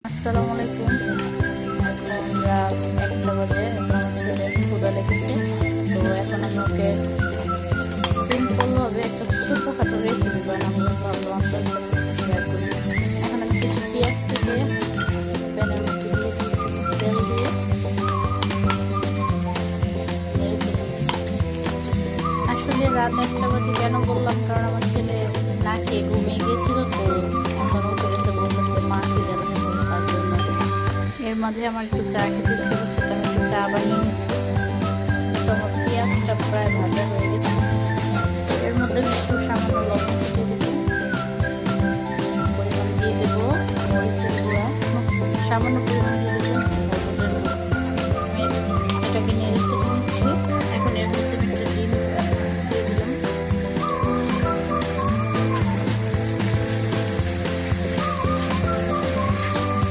আসসালামু আলাইকুম। এখন রাত 1টা বাজে। এখন আমার ছেলে ক্ষুধা লেগেছে, তো এখন আমি ওকে সিম্পল ভাবে একটা ছোটখাটো রেসিপি বানাবো, ভাবলাম আপনার সাথে শেয়ার করি। এখন আমি কিছু পেঁয়াজ কেটে প্যানের মধ্যে দিয়ে দিয়েছি, তেল দিয়ে নেড়ে ফেলে দিচ্ছি। আসলে রাত 1টা বাজে কেন বললাম, কারণ আমার ছেলে না খেয়ে ঘুমিয়ে গিয়েছিল, তো এখন উঠে গেছে, বলতেছে মা খিদে লাগছে, তার জন্য। এর মাঝে আমার একটু চা খেতে ইচ্ছে করছে, তো আমি একটু চা বানিয়ে নিয়েছি। তো আমার পেঁয়াজটা প্রায় ভাজা হয়ে গেছে। এর মধ্যে আমি একটু সামান্য লবণ ছিটিয়ে দেবো, পরিমাণ দিয়ে দেবো মরিচের গুঁড়া, সামান্য পরিমাণ দিয়ে